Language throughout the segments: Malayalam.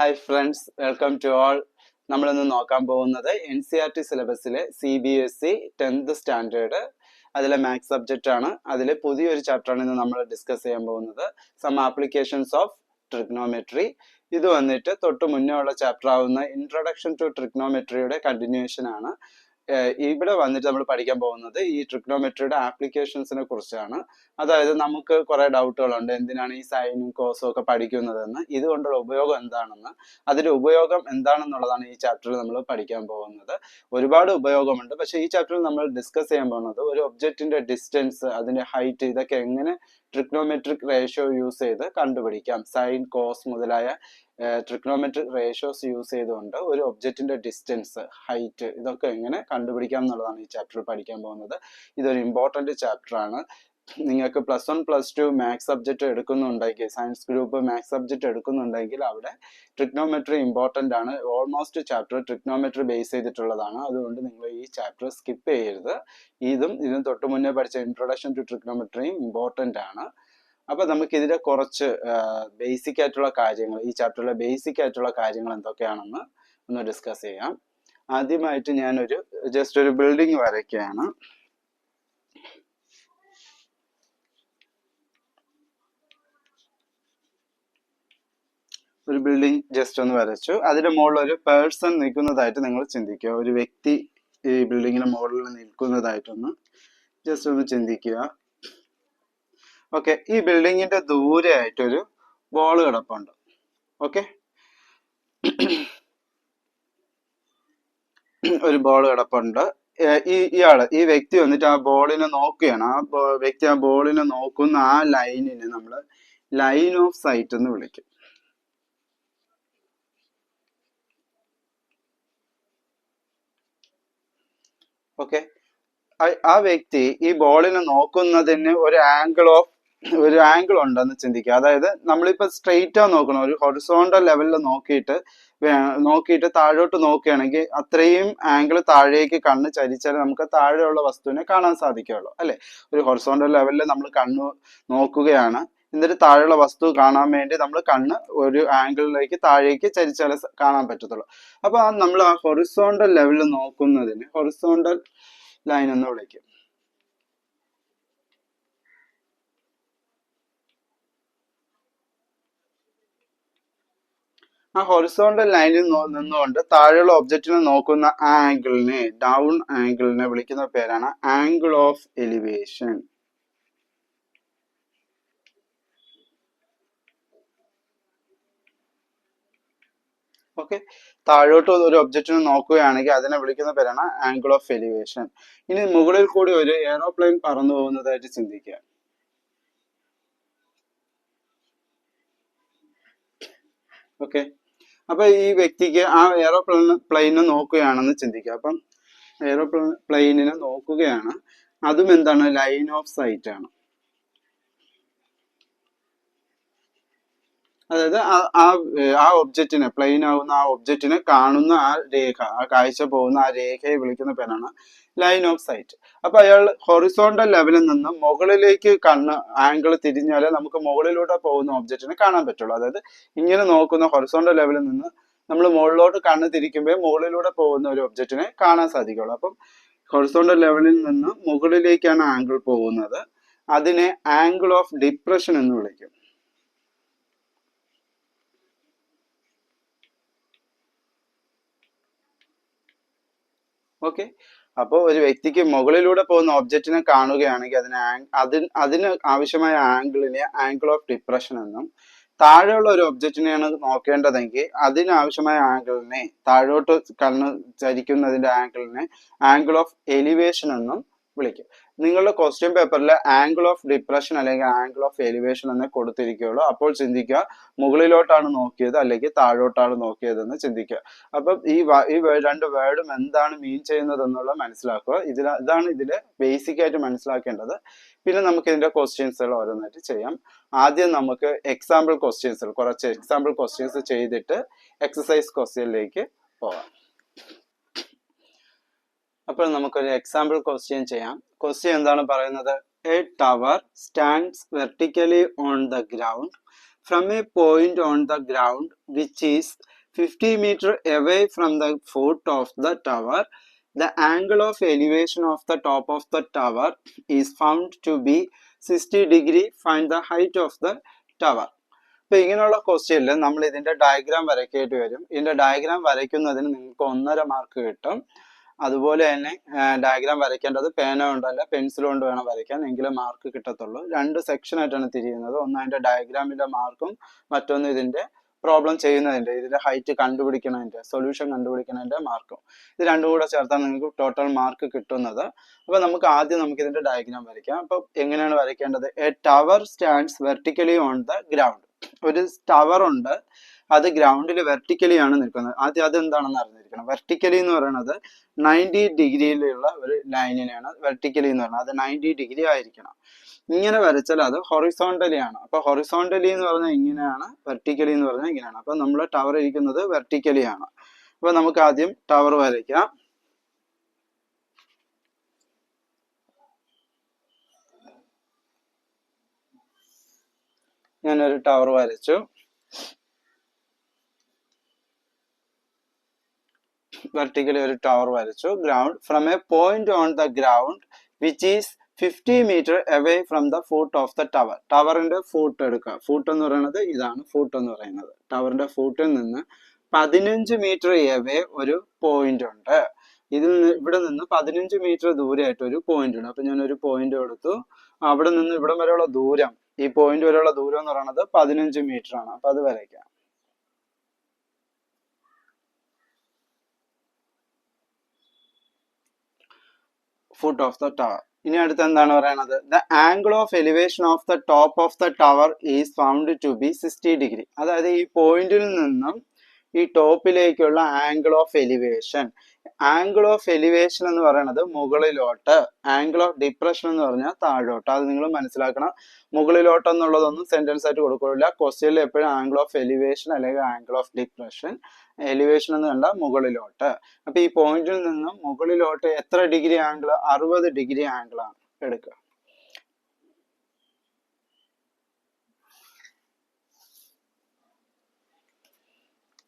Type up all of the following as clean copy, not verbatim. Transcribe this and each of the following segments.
Hi friends, welcome to all. നമ്മളിന്ന് നോക്കാൻ പോകുന്നത് NCERT സിലബസിലെ CBSE 10th സ്റ്റാൻഡേർഡ് അതിലെ മാത്സ് സബ്ജക്റ്റ് ആണ്. അതിലെ പുതിയൊരു ചാപ്റ്ററാണ് ഇന്ന് നമ്മൾ ഡിസ്കസ് ചെയ്യാൻ പോകുന്നത്, സം ആപ്ലിക്കേഷൻസ് ഓഫ് ട്രിഗ്നോമെട്രി. ഇത് വന്നിട്ട് തൊട്ട് മുന്നേ ഉള്ള ചാപ്റ്റർ ആവുന്ന ഇൻട്രൊഡക്ഷൻ ടു ട്രിഗ്നോമെട്രിയുടെ കണ്ടിന്യൂഷൻ ആണ്. ഇവിടെ വന്നിട്ട് നമ്മൾ പഠിക്കാൻ പോകുന്നത് ഈ ട്രിഗ്നോമെട്രിയുടെ ആപ്ലിക്കേഷൻസിനെ കുറിച്ചാണ്. അതായത് നമുക്ക് കുറെ ഡൗട്ടുകളുണ്ട്, എന്തിനാണ് ഈ സൈനും കോസും ഒക്കെ പഠിക്കുന്നതെന്ന്, ഇതുകൊണ്ടുള്ള ഉപയോഗം എന്താണെന്ന്, അതിന്റെ ഉപയോഗം എന്താണെന്നുള്ളതാണ് ഈ ചാപ്റ്ററിൽ നമ്മൾ പഠിക്കാൻ പോകുന്നത്. ഒരുപാട് ഉപയോഗമുണ്ട്, പക്ഷെ ഈ ചാപ്റ്ററിൽ നമ്മൾ ഡിസ്കസ് ചെയ്യാൻ പോകുന്നത് ഒരു ഒബ്ജക്റ്റിന്റെ ഡിസ്റ്റൻസ്, അതിന്റെ ഹൈറ്റ്, ഇതൊക്കെ എങ്ങനെ ട്രിഗ്നോമെട്രിക് റേഷ്യോ യൂസ് ചെയ്ത് കണ്ടുപിടിക്കാം. സൈൻ, കോസ് മുതലായ ട്രിഗ്നോമെട്രിക് റേഷ്യോസ് യൂസ് ചെയ്തുകൊണ്ട് ഒരു ഒബ്ജക്റ്റിന്റെ ഡിസ്റ്റൻസ്, ഹൈറ്റ്, ഇതൊക്കെ എങ്ങനെ കണ്ടുപിടിക്കാം എന്നുള്ളതാണ് ഈ ചാപ്റ്ററിൽ പഠിക്കാൻ പോകുന്നത്. ഇതൊരു ഇമ്പോർട്ടന്റ് ചാപ്റ്റർ ആണ്. നിങ്ങൾക്ക് +1 +2 മാത്സ് സബ്ജക്റ്റ് എടുക്കുന്നുണ്ടെങ്കിൽ, സയൻസ് ഗ്രൂപ്പ് മാത്സ് സബ്ജക്റ്റ് എടുക്കുന്നുണ്ടെങ്കിൽ അവിടെ ട്രിഗ്നോമെട്രി ഇമ്പോർട്ടന്റ് ആണ്. ഓൾമോസ്റ്റ് ചാപ്റ്റർ ട്രിഗ്നോമെട്രി ബേസ് ചെയ്തിട്ടുള്ളതാണ്. അതുകൊണ്ട് നിങ്ങൾ ഈ ചാപ്റ്റർ സ്കിപ്പ് ചെയ്യരുത്. ഇതിന് തൊട്ട് മുന്നേ പഠിച്ച ഇൻട്രൊഡക്ഷൻ ടു ട്രിഗ്നോമെട്രിയും ഇമ്പോർട്ടന്റ് ആണ്. അപ്പൊ നമുക്ക് ഇതിലെ കുറച്ച് ബേസിക് ആയിട്ടുള്ള കാര്യങ്ങൾ, ഈ ചാപ്റ്ററിലെ ബേസിക് ആയിട്ടുള്ള കാര്യങ്ങൾ എന്തൊക്കെയാണെന്ന് ഒന്ന് ഡിസ്കസ് ചെയ്യാം. ആദ്യമായിട്ട് ഞാനൊരു ജസ്റ്റ് ഒരു ബിൽഡിംഗ് വരയ്ക്കുകയാണ്. ഒരു ബിൽഡിംഗ് ജസ്റ്റ് ഒന്ന് വരച്ചു. അതിന്റെ മുകളിൽ ഒരു പേഴ്സൺ നിൽക്കുന്നതായിട്ട് നിങ്ങൾ ചിന്തിക്കുക. ഒരു വ്യക്തി ഈ ബിൽഡിങ്ങിന്റെ മുകളിൽ നിൽക്കുന്നതായിട്ടൊന്ന് ജസ്റ്റ് ഒന്ന് ചിന്തിക്കുക. ഓക്കെ, ഈ ബിൽഡിങ്ങിന്റെ ദൂരെ ആയിട്ടൊരു ബോൾ കിടപ്പുണ്ട്. ഓക്കെ, ഒരു ബോൾ കിടപ്പുണ്ട്. ഈ വ്യക്തി വന്നിട്ട് ആ ബോളിനെ നോക്കുകയാണ്. വ്യക്തി ആ ബോളിനെ നോക്കുന്ന ആ ലൈനിനെ നമ്മൾ ലൈൻ ഓഫ് സൈറ്റ് എന്ന് വിളിക്കും. ഓക്കെ, ആ വ്യക്തി ഈ ബോളിനെ നോക്കുന്നതിന് ഒരു ആംഗിൾ ഉണ്ടെന്ന് ചിന്തിക്കുക. അതായത് നമ്മളിപ്പോ സ്ട്രെയിറ്റ് ആ നോക്കണം, ഒരു ഹൊറിസോണ്ടൽ ലെവലിൽ നോക്കിയിട്ട് താഴോട്ട് നോക്കുകയാണെങ്കിൽ അത്രയും ആംഗിൾ താഴേക്ക് കണ്ണ് ചരിച്ചാൽ നമുക്ക് താഴെയുള്ള വസ്തുവിനെ കാണാൻ സാധിക്കുള്ളൂ, അല്ലെ? ഒരു ഹൊറിസോണ്ടൽ ലെവലിൽ നമ്മൾ കണ്ണ് നോക്കുകയാണ്, എന്നിട്ട് താഴെയുള്ള വസ്തു കാണാൻ വേണ്ടി നമ്മൾ കണ്ണ് ഒരു ആംഗിളിലേക്ക് താഴേക്ക് ചരിച്ചാലേ കാണാൻ പറ്റത്തുള്ളൂ. അപ്പൊ നമ്മൾ ആ ഹൊറിസോണ്ടൽ ലെവലിൽ നോക്കുന്നതിന് ഹൊറിസോണ്ടൽ ലൈൻ എന്ന് വിളിക്കും. ആ ഹൊറിസോണ്ടൽ ലൈനിൽ നിന്നുകൊണ്ട് താഴെയുള്ള ഒബ്ജക്റ്റിനെ നോക്കുന്ന ആ ആംഗിളിനെ, ഡൗൺ ആംഗിളിനെ വിളിക്കുന്ന പേരാണ് ആംഗിൾ ഓഫ് എലിവേഷൻ. ഓക്കെ, താഴോട്ട് ഒരു ഒബ്ജക്റ്റിനെ നോക്കുകയാണെങ്കിൽ അതിനെ വിളിക്കുന്ന പേരാണ് ആംഗിൾ ഓഫ് എലിവേഷൻ. ഇനി മുകളിൽ കൂടി ഒരു എയറോപ്ലെയിൻ പറന്നു പോകുന്നതായിട്ട് ചിന്തിക്കുക. ഓക്കെ, അപ്പൊ ഈ വ്യക്തിക്ക് ആ എയറോപ്ലെയിനെ നോക്കുകയാണെന്ന് ചിന്തിക്കുക. അപ്പം എയറോപ്ലെയിനിനെ നോക്കുകയാണ്, അതും എന്താണ്? ലൈൻ ഓഫ് സൈറ്റ് ആണ്. അതായത് ആ ഒബ്ജക്റ്റിനെ, പ്ലെയിൻ ആവുന്ന ആ ഒബ്ജക്റ്റിനെ കാണുന്ന ആ രേഖ, ആ കാഴ്ച പോകുന്ന ആ രേഖയെ വിളിക്കുന്ന പേരാണ് ലൈൻ ഓഫ് സൈറ്റ്. അപ്പൊ അയാൾ ഹൊറിസോണ്ടൽ ലെവലിൽ നിന്ന് മുകളിലേക്ക് കണ്ണ് ആംഗിൾ തിരിഞ്ഞാലേ നമുക്ക് മുകളിലൂടെ പോകുന്ന ഒബ്ജക്റ്റിനെ കാണാൻ പറ്റുള്ളൂ. അതായത് ഇങ്ങനെ നോക്കുന്ന ഹൊറിസോണ്ടൽ ലെവലിൽ നിന്ന് നമ്മൾ മുകളിലോട്ട് കണ്ണ് തിരിക്കുമ്പോൾ മുകളിലൂടെ പോകുന്ന ഒരു ഒബ്ജക്റ്റിനെ കാണാൻ സാധിക്കുള്ളൂ. അപ്പം ഹൊറിസോണ്ടൽ ലെവലിൽ നിന്ന് മുകളിലേക്കാണ് ആംഗിൾ പോകുന്നത്. അതിനെ ആംഗിൾ ഓഫ് ഡിപ്രഷൻ എന്ന് വിളിക്കും. ഓക്കെ, അപ്പോൾ ഒരു വ്യക്തിക്ക് മുകളിലൂടെ പോകുന്ന ഒബ്ജക്റ്റിനെ കാണുകയാണെങ്കിൽ അതിന് ആവശ്യമായ ആംഗിളിനെ ആംഗിൾ ഓഫ് ഡിപ്രഷൻ എന്നും, താഴെയുള്ള ഒരു ഒബ്ജക്റ്റിനെയാണ് നോക്കേണ്ടതെങ്കിൽ അതിനാവശ്യമായ ആംഗിളിനെ, താഴോട്ട് കണ്ണ് ചരിക്കുന്നതിന്റെ ആംഗിളിനെ ആംഗിൾ ഓഫ് എലിവേഷൻ എന്നും വിളിക്കും. നിങ്ങളുടെ ക്വസ്റ്റ്യൻ പേപ്പറിൽ ആംഗിൾ ഓഫ് ഡിപ്രഷൻ അല്ലെങ്കിൽ ആംഗിൾ ഓഫ് എലിവേഷൻ എന്നേ കൊടുത്തിരിക്കുകയുള്ളൂ. അപ്പോൾ ചിന്തിക്കുക, മുകളിലോട്ടാണ് നോക്കിയത് അല്ലെങ്കിൽ താഴോട്ടാണ് നോക്കിയതെന്ന് ചിന്തിക്കുക. അപ്പം ഈ രണ്ട് വേർഡും എന്താണ് മീൻ ചെയ്യുന്നത് എന്നുള്ള മനസ്സിലാക്കുക. ഇതാണ് ഇതിലെ ബേസിക് ആയിട്ട് മനസ്സിലാക്കേണ്ടത്. പിന്നെ നമുക്ക് ഇതിന്റെ ക്വസ്റ്റ്യൻസുകൾ ഓരോന്നായിട്ട് ചെയ്യാം. ആദ്യം നമുക്ക് കുറച്ച് എക്സാമ്പിൾ ക്വസ്റ്റ്യൻസ് ചെയ്തിട്ട് എക്സസൈസ് ക്വസ്റ്റ്യനിലേക്ക് പോകാം. അപ്പോൾ നമുക്കൊരു എക്സാമ്പിൾ ക്വസ്റ്റ്യൻ ചെയ്യാം. ക്വസ്റ്റ്യൻ എന്താണ് പറയുന്നത്? A tower stands vertically on the ground from a point on the ground which is 50 meter away from the foot of the tower, the angle of elevation of the top of the tower is found to be 60 degree. Find the height of the tower. അപ്പൊ ഇങ്ങനെയുള്ള ക്വസ്റ്റ്യനിൽ നമ്മൾ ഇതിന്റെ ഡയഗ്രാം വരയ്ക്കേണ്ടി വരും. ഇതിന്റെ ഡയഗ്രാം വരയ്ക്കുന്നതിന് നിങ്ങൾക്ക് 1.5 മാർക്ക് കിട്ടും. അതുപോലെ തന്നെ ഡയഗ്രാം വരയ്ക്കേണ്ടത് പേന കൊണ്ടല്ല പെൻസിൽ കൊണ്ട് വേണം വരയ്ക്കാൻ, എങ്കിലും മാർക്ക് കിട്ടത്തുള്ളൂ. 2 സെക്ഷൻ ആയിട്ടാണ് തിരിയുന്നത്. ഒന്ന് അതിന്റെ ഡയഗ്രാമിന്റെ മാർക്കും, മറ്റൊന്ന് ഇതിന്റെ പ്രോബ്ലം ചെയ്യുന്നതിന്റെ, ഇതിന്റെ ഹൈറ്റ് കണ്ടുപിടിക്കുന്നതിന്റെ, സൊല്യൂഷൻ കണ്ടുപിടിക്കുന്നതിന്റെ മാർക്കും. ഇത് രണ്ടും കൂടെ ചേർത്താണ് നിങ്ങൾക്ക് ടോട്ടൽ മാർക്ക് കിട്ടുന്നത്. അപ്പൊ നമുക്ക് ഇതിന്റെ ഡയഗ്രാം വരയ്ക്കാം. അപ്പൊ എങ്ങനെയാണ് വരയ്ക്കേണ്ടത്? A tower stands vertically on the ground. ഒരു ടവർ ഉണ്ട്, അത് ഗ്രൗണ്ടിൽ വെർട്ടിക്കലി ആണ് നിൽക്കുന്നത്. ആദ്യം അത് എന്താണെന്ന് അറിഞ്ഞിരിക്കണം. വെർട്ടിക്കലി എന്ന് പറയുന്നത് 90 ഡിഗ്രിയിലുള്ള ഒരു ലൈനിനെയാണ് വെർട്ടിക്കലി എന്ന് പറയുന്നത്. അത് 90 ഡിഗ്രി ആയിരിക്കണം. ഇങ്ങനെ വരച്ചാൽ അത് ഹൊറിസോണ്ടലി ആണ്. അപ്പൊ ഹൊറിസോണ്ടലി എന്ന് പറഞ്ഞാൽ ഇങ്ങനെയാണ്, വെർട്ടിക്കലി എന്ന് പറഞ്ഞാൽ ഇങ്ങനെയാണ്. അപ്പൊ നമ്മൾ ടവർ ഇരിക്കുന്നത് വെർട്ടിക്കലി ആണ്. അപ്പൊ നമുക്ക് ആദ്യം ടവർ വരയ്ക്കാം. ഞാനൊരു ടവർ വരച്ചു. വെർട്ടിക്കലി ഒരു ടവർ വരച്ചു. Ground from a point on the ground which is 50 metre away from the foot of the tower. ടവറിന്റെ ഫൂട്ട് എടുക്കുക. ഫൂട്ട് എന്ന് പറയുന്നത് ഇതാണ്. ഫൂട്ട് എന്ന് പറയുന്നത് ടവറിന്റെ ഫൂട്ടിൽ നിന്ന് 15 മീറ്റർ അവേ ഒരു പോയിന്റ് ഉണ്ട്. ഇവിടെ നിന്ന് 15 മീറ്റർ ദൂരെയായിട്ട് ഒരു പോയിന്റ് ഉണ്ട്. അപ്പൊ ഞാൻ ഒരു പോയിന്റ് എടുത്തു. അവിടെ നിന്ന് ഇവിടം വരെയുള്ള ദൂരം, ഈ പോയിന്റ് വരെയുള്ള ദൂരം എന്ന് പറയുന്നത് 15 മീറ്റർ ആണ്. അപ്പൊ അത് വരയ്ക്കാം. Foot of the tower. ഇനി അടുത്ത് എന്താണ് പറയുന്നത്? The angle of elevation of the top of the tower is found to be 60 degree. അതായത് ഈ പോയിന്റിൽ നിന്നും ഈ ടോപ്പിലേക്കുള്ള angle of elevation. Angle of elevation എന്ന് പറയുന്നത് മുകളിലോട്ട്, ആംഗിൾ ഓഫ് ഡിപ്രഷൻ എന്ന് പറഞ്ഞാൽ താഴോട്ട്. അത് നിങ്ങൾ മനസ്സിലാക്കണം. മുകളിലോട്ട് എന്നുള്ളതൊന്നും സെന്റൻസ് ആയിട്ട് കൊടുക്കില്ല. ക്വസ്റ്റ്യനിൽ എപ്പോഴും ആംഗിൾ ഓഫ് എലിവേഷൻ അല്ലെങ്കിൽ ആംഗിൾ ഓഫ് ഡിപ്രഷൻ. എലിവേഷൻ എന്ന് കണ്ടാൽ മുകളിലോട്ട്. അപ്പൊ ഈ പോയിന്റിൽ നിന്നും മുകളിലോട്ട് എത്ര ഡിഗ്രി ആംഗിൾ? 60 ഡിഗ്രി ആംഗിൾ ആണ് എടുക്കുക.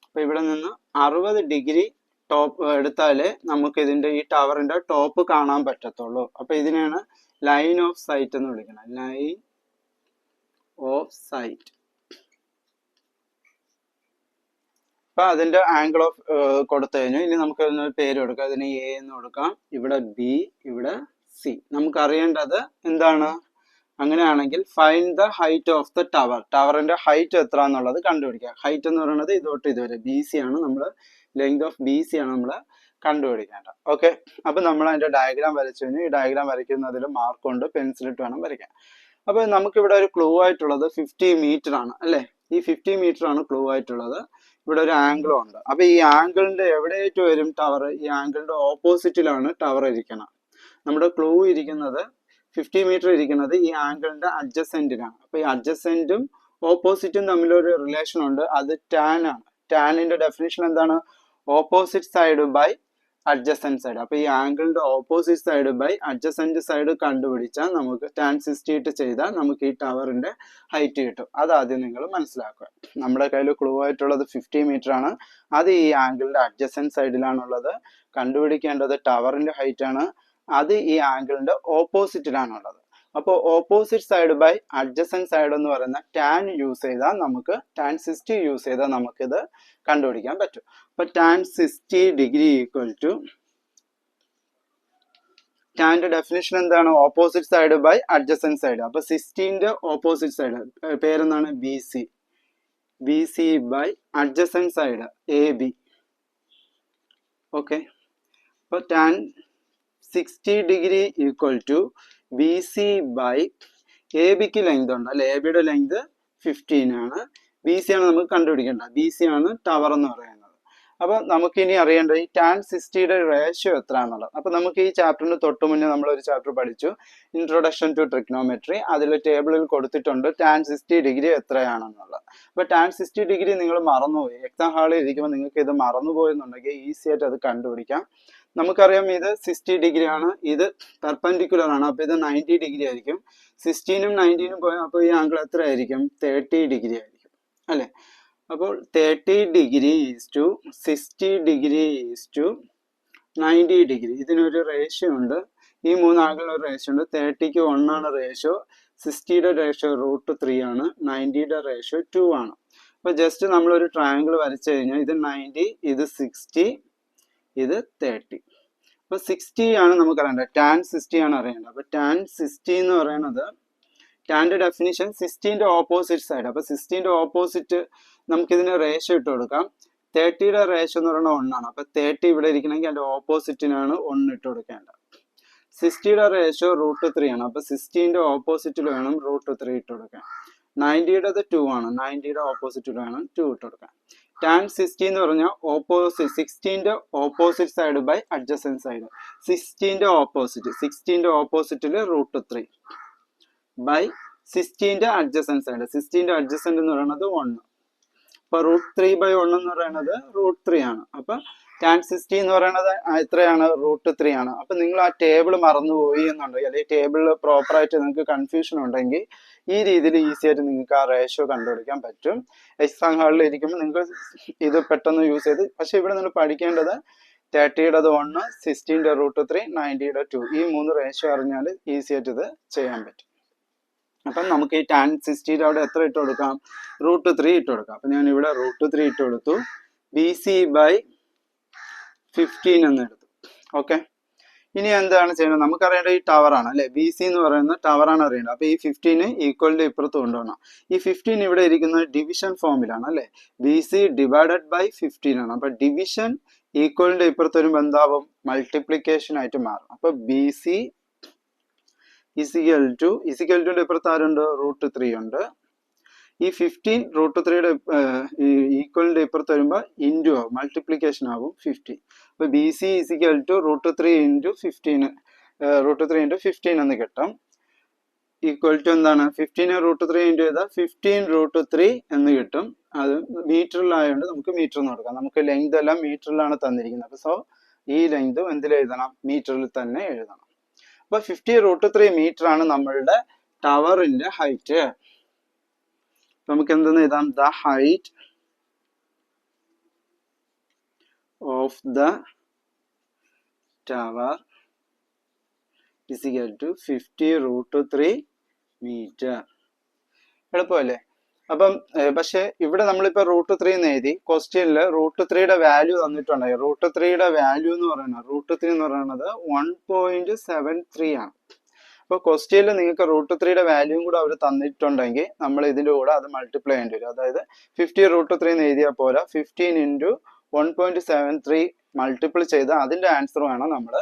അപ്പൊ ഇവിടെ നിന്ന് 60 ഡിഗ്രി ടോപ്പ് എടുത്താലേ നമുക്ക് ഇതിന്റെ ഈ ടവറിന്റെ ടോപ്പ് കാണാൻ പറ്റത്തുള്ളൂ. അപ്പൊ ഇതിനെയാണ് ലൈൻ ഓഫ് സൈറ്റ് എന്ന് വിളിക്കുന്നത്. Line of sight. അപ്പൊ അതിന്റെ ആംഗിൾ ഓഫ് കൊടുത്തു കഴിഞ്ഞു. ഇനി നമുക്ക് അതിനൊരു പേര് കൊടുക്കാം. അതിന് എ എന്ന് കൊടുക്കാം. ഇവിടെ ബി, ഇവിടെ സി. നമുക്ക് അറിയേണ്ടത് എന്താണ്? അങ്ങനെയാണെങ്കിൽ find the height of the tower. ടവറിന്റെ ഹൈറ്റ് എത്ര എന്നുള്ളത് കണ്ടുപിടിക്കുക. ഹൈറ്റ് എന്ന് പറയുന്നത് ഇതോട്ട് ഇതുവരെ ബി സി ആണ്. നമ്മൾ ലെങ്ത് ഓഫ് ബി സി ആണ് നമ്മൾ കണ്ടുപിടിക്കേണ്ടത്. ഓക്കെ. അപ്പൊ നമ്മൾ അതിന്റെ ഡയഗ്രാം വരച്ചു കഴിഞ്ഞു. ഈ ഡയഗ്രാം വരയ്ക്കുന്നതിൽ മാർക്ക് കൊണ്ട് പെൻസിലിട്ട് വേണം വരയ്ക്കാൻ. അപ്പൊ നമുക്കിവിടെ ഒരു ക്ലൂ ആയിട്ടുള്ളത് 50 മീറ്റർ ആണ് അല്ലെ? ഈ 50 മീറ്റർ ആണ് ക്ലൂ ആയിട്ടുള്ളത്. ഇവിടെ ഒരു ആംഗിളും ഉണ്ട്. അപ്പൊ ഈ ആംഗിളിന്റെ എവിടെയായിട്ട് വരും ടവർ? ഈ ആംഗിളിന്റെ ഓപ്പോസിറ്റിലാണ് ടവർ ഇരിക്കണം. നമ്മുടെ ക്ലൂ ഇരിക്കുന്നത് 50 മീറ്റർ ഇരിക്കുന്നത് ഈ ആംഗിളിന്റെ അഡ്ജസെന്റിലാണ്. അപ്പൊ ഈ അഡ്ജസെന്റും ഓപ്പോസിറ്റും തമ്മിലൊരു റിലേഷൻ ഉണ്ട്. അത് ടാൻ ആണ്. ടാനിന്റെ ഡെഫിനിഷൻ എന്താണ്? Opposite side by adjacent side. അപ്പൊ ഈ ആംഗിളിന്റെ opposite side by adjacent side കണ്ടുപിടിച്ചാൽ നമുക്ക് ടാൻ 60 ഇട്ട് ചെയ്താൽ നമുക്ക് ഈ ടവറിന്റെ ഹൈറ്റ് കിട്ടും. അത് ആദ്യം നിങ്ങൾ മനസ്സിലാക്കുക. നമ്മുടെ കയ്യിൽ ക്ലൂ ആയിട്ടുള്ളത് 50 മീറ്റർ ആണ്. അത് ഈ ആംഗിളിന്റെ അഡ്ജസെന്റ് സൈഡിലാണുള്ളത്. കണ്ടുപിടിക്കേണ്ടത് ടവറിന്റെ ഹൈറ്റ് ആണ്. അത് ഈ ആംഗിളിന്റെ ഓപ്പോസിറ്റിലാണുള്ളത്. അപ്പോൾ opposite side by adjacent side എന്ന് പറയുന്ന ടാൻ യൂസ് ചെയ്താൽ നമുക്ക് ടാൻ 60 യൂസ് ചെയ്താൽ നമുക്കിത് കണ്ടുപിടിക്കാൻ പറ്റും. അപ്പൊ ടാൻ 60 ഡിഗ്രി ഈക്വൽ ടു, ടാന്റെ ഡെഫിനിഷൻ എന്താണ്? Opposite side by adjacent side. അപ്പൊ 60ന്റെ ഓപ്പോസിറ്റ് സൈഡ് പേരെന്താണ്? B C. B C by adjacent side A B. Okay. അപ്പൊ tan 60 degree equal to B C by A ബിക്ക് ലെങ്ത് ഉണ്ട് അല്ലെ? എ ബിയുടെ ലെങ്ത് 15 ആണ്. ബി സി ആണ് നമുക്ക് കണ്ടുപിടിക്കേണ്ടത്. ബി സി ആണ് ടവർ എന്ന് പറയുന്നത്. അപ്പൊ നമുക്ക് ഇനി അറിയേണ്ടത് ഈ ടാൻ 60യുടെ റേഷ്യോ എത്ര എന്നുള്ളത്. അപ്പൊ നമുക്ക് ഈ ചാപ്റ്ററിന് തൊട്ട് മുന്നേ നമ്മൾ ഒരു ചാപ്റ്റർ പഠിച്ചു, ഇൻട്രൊഡക്ഷൻ ടു ട്രിഗ്നോമെട്രി. അതിൽ ടേബിളിൽ കൊടുത്തിട്ടുണ്ട് ടാൻ 60 ഡിഗ്രി എത്രയാണെന്നുള്ളത്. അപ്പൊ ടാൻ 60 ഡിഗ്രി നിങ്ങൾ മറന്നുപോയി, എക്സാം ഹാളിൽ ഇരിക്കുമ്പോൾ നിങ്ങൾക്ക് ഇത് മറന്നുപോയെന്നുണ്ടെങ്കിൽ ഈസി ആയിട്ട് അത് കണ്ടുപിടിക്കാം. നമുക്കറിയാം ഇത് 60 ഡിഗ്രി ആണ്, ഇത് പെർപെൻഡിക്കുലർ ആണ്. അപ്പൊ ഇത് 90 ഡിഗ്രി ആയിരിക്കും. 16ഉം 19ഉം പോയാൽ അപ്പൊ ഈ ആംഗിൾ എത്ര ആയിരിക്കും? 30 ഡിഗ്രി ആയിരിക്കും അല്ലെ? അപ്പോൾ 30 degree is to 60 degree is to 90 degree. ഇതിനൊരു റേഷ്യോ ഉണ്ട്. ഈ മൂന്നാളുകളുടെ ഒരു റേഷ്യോ ഉണ്ട്. 30ക്ക് 1 ആണ് റേഷ്യോ, 60യുടെ റേഷ്യോ √3 ആണ്, 90യുടെ റേഷ്യോ 2 ആണ്. അപ്പോൾ ജസ്റ്റ് നമ്മളൊരു ട്രയാങ്കിൾ വരച്ചു കഴിഞ്ഞാൽ ഇത് 90, ഇത് 60, ഇത് 30. അപ്പോൾ 60 ആണ് നമുക്ക് അറിയേണ്ടത്, tan 60 ആണ് അറിയേണ്ടത്. അപ്പോൾ tan 60 എന്ന് പറയുന്നത്, ടാൻ്റെ ഡെഫിനിഷൻ 60ന്റെ ഓപ്പോസിറ്റ് സൈഡ്. അപ്പോൾ 60ന്റെ ഓപ്പോസിറ്റ് നമുക്കിതിന് റേഷ്യോ ഇട്ട് കൊടുക്കാം. 30യുടെ റേഷ്യോ എന്ന് പറയുന്നത് 1 ആണ്. അപ്പോൾ 30 ഇവിടെ ഇരിക്കണമെങ്കിൽ അതിൻ്റെ ഓപ്പോസിറ്റിനാണ് 1 ഇട്ട് കൊടുക്കേണ്ടത്. 60യുടെ റേഷ്യോ √3 ആണ്. അപ്പോൾ 60ന്റെ ഓപ്പോസിറ്റിൽ വേണം √3 ഇട്ട് കൊടുക്കാൻ. 90യുടേത് 2 ആണ്. 90യുടെ ഓപ്പോസിറ്റിൽ വേണം 2 ഇട്ട് കൊടുക്കാൻ. tan 60 എന്ന് പറഞ്ഞാൽ ഓപ്പോസിറ്റ്, 60ന്റെ opposite side by adjacent side. 60ന്റെ ഓപ്പോസിറ്റിൽ √3 ബൈ 60ന്റെ അഡ്ജസൻറ്റ് സൈഡ്. 60ന്റെ അഡ്ജസൻറ്റ് എന്ന് പറയുന്നത് 1. അപ്പൊ √3/1 എന്ന് പറയുന്നത് √3 ആണ്. അപ്പൊ tan 60 എന്ന് പറയുന്നത് എത്രയാണ്? √3 ആണ്. അപ്പൊ നിങ്ങൾ ആ ടേബിൾ മറന്നുപോയി എന്നുണ്ടെങ്കിൽ, അല്ലെങ്കിൽ ടേബിളിൽ പ്രോപ്പറായിട്ട് നിങ്ങൾക്ക് കൺഫ്യൂഷൻ ഉണ്ടെങ്കിൽ ഈ രീതിയിൽ ഈസി ആയിട്ട് നിങ്ങൾക്ക് ആ റേഷ്യോ കണ്ടുപിടിക്കാൻ പറ്റും. എക്സാം ഹാളിൽ ഇരിക്കുമ്പോൾ നിങ്ങൾക്ക് ഇത് പെട്ടെന്ന് യൂസ് ചെയ്ത്, പക്ഷെ ഇവിടെ നിങ്ങൾ പഠിക്കേണ്ടത് 30യുടെ 1, 60ന്റെ √3, 90യുടെ 2, ഈ 3 റേഷ്യോ അറിഞ്ഞാൽ ഈസി ആയിട്ട് ഇത് ചെയ്യാൻ പറ്റും. അപ്പം നമുക്ക് ഈ tan 60യുടെ അവിടെ എത്ര ഇട്ട് കൊടുക്കാം? √3 ഇട്ട് കൊടുക്കാം. അപ്പം ഞാൻ ഇവിടെ √3 ഇട്ട് കൊടുത്തു. BC/15 എന്ന് എടുത്തു. ഓക്കെ, ഇനി എന്താണ് ചെയ്യുന്നത്? നമുക്കറിയേണ്ടത് ഈ ടവർ ആണ് അല്ലെ, BC എന്ന് പറയുന്ന ടവറാണ് അറിയേണ്ടത്. അപ്പൊ ഈ 15 ഈക്വലിന്റെ ഇപ്പുറത്ത് കൊണ്ടുപോകണം. ഈ 15 ഇവിടെ ഇരിക്കുന്നത് ഡിവിഷൻ ഫോമിലാണ് അല്ലെ, BC / 15 ആണ്. അപ്പൊ ഡിവിഷൻ ഈക്വലിന്റെ ഇപ്പുറത്ത് വരുമ്പോൾ എന്താവും? മൾട്ടിപ്ലിക്കേഷൻ ആയിട്ട് മാറും. അപ്പൊ BC =ന്റെ ഇപ്പുറത്ത് ആരുണ്ട്? √3 ഉണ്ട്. ഈ 15 √3യുടെ ഈക്വലിന്റെ ഇപ്പുറത്ത് വരുമ്പോൾ ഇൻറ്റു ആവും, മൾട്ടിപ്ലിക്കേഷൻ ആവും 50. അപ്പൊ BC √3 × 15, √3 × 15 എന്ന് കിട്ടും. ഈക്വൽ ടു എന്താണ്? 15 √3 ഇൻറ്റു ചെയ്താൽ 15√3 എന്ന് കിട്ടും. അത് മീറ്ററിലായതുകൊണ്ട് നമുക്ക് മീറ്റർ എന്ന് കൊടുക്കാം. നമുക്ക് ലെങ്ത് എല്ലാം മീറ്ററിലാണ് തന്നിരിക്കുന്നത്. അപ്പൊ സോ ഈ ലെങ്തും എന്തിൽ എഴുതണം? മീറ്ററിൽ തന്നെ എഴുതണം. അപ്പൊ 50√3 മീറ്റർ ആണ് നമ്മളുടെ ടവറിന്റെ ഹൈറ്റ്. നമുക്ക് എന്തെന്ന് എഴുതാം? The height of the tower = 50√3 metre. എളുപ്പമല്ലേ? അപ്പം പക്ഷെ ഇവിടെ നമ്മളിപ്പോ √3 എന്ന് എഴുതി. ക്വസ്റ്റ്യനിൽ √3യുടെ വാല്യൂ തന്നിട്ടുണ്ടായി. √3യുടെ വാല്യൂ എന്ന് പറയുന്നത്, √3 എന്ന് പറയുന്നത് 1.73 ആണ്. അപ്പൊ ക്വസ്റ്റ്യനിൽ നിങ്ങൾക്ക് √3യുടെ വാല്യൂയും കൂടെ അവർ തന്നിട്ടുണ്ടെങ്കിൽ നമ്മൾ ഇതിന്റെ കൂടെ അത് മൾട്ടിപ്ലൈ ചെയ്യേണ്ടി വരും. അതായത് 50√3 എന്ന് എഴുതിയാൽ പോരാ, 15 × 1.73 മൾട്ടിപ്പിൾ ചെയ്ത് അതിന്റെ ആൻസർ വേണം നമ്മൾ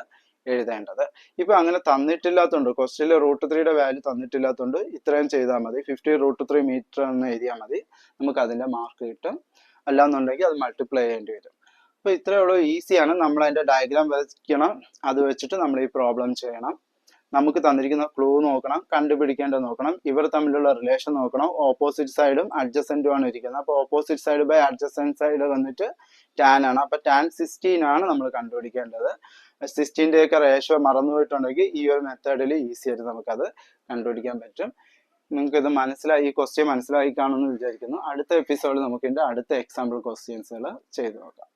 എഴുതേണ്ടത്. ഇപ്പൊ അങ്ങനെ തന്നിട്ടില്ലാത്തതുകൊണ്ട്, ക്വസ്റ്റ്യനിൽ √3യുടെ വാല്യൂ തന്നിട്ടില്ലാത്തതുകൊണ്ട് ഇത്രയും ചെയ്താൽ മതി. 50√3 മീറ്റർ എന്ന് എഴുതിയാൽ മതി, നമുക്ക് അതിന്റെ മാർക്ക് കിട്ടും. അല്ലാന്നുണ്ടെങ്കിൽ അത് മൾട്ടിപ്ലൈ ചെയ്യേണ്ടി വരും. അപ്പൊ ഇത്രയേ ഉള്ളൂ, ഈസിയാണ്. നമ്മൾ അതിന്റെ ഡയഗ്രാം വരയ്ക്കണം, അത് വെച്ചിട്ട് നമ്മൾ ഈ പ്രോബ്ലം ചെയ്യണം. നമുക്ക് തന്നിരിക്കുന്ന ക്ലൂ നോക്കണം, കണ്ടുപിടിക്കേണ്ടത് നോക്കണം, ഇവർ തമ്മിലുള്ള റിലേഷൻ നോക്കണം. ഓപ്പോസിറ്റ് സൈഡും അഡ്ജസൻറ്റും ആണ് ഇരിക്കുന്നത്. അപ്പോൾ opposite side by adjacent side വന്നിട്ട് tan ആണ്. അപ്പൊ tan 16 ആണ് നമ്മൾ കണ്ടുപിടിക്കേണ്ടത്. 16ന്റെ ഒക്കെ റേഷ്യോ മറന്നുപോയിട്ടുണ്ടെങ്കിൽ ഈ ഒരു മെത്തേഡിൽ ഈസി ആയിട്ട് നമുക്കത് കണ്ടുപിടിക്കാൻ പറ്റും. നിങ്ങൾക്ക് ഇത് മനസ്സിലായി, ഈ ക്വസ്റ്റ്യൻ മനസ്സിലായി കാണുമെന്ന് വിചാരിക്കുന്നു. അടുത്ത എപ്പിസോഡിൽ നമുക്ക് ഇതിന്റെ അടുത്ത എക്സാമ്പിൾ ക്വസ്റ്റ്യൻസുകൾ ചെയ്തു നോക്കാം.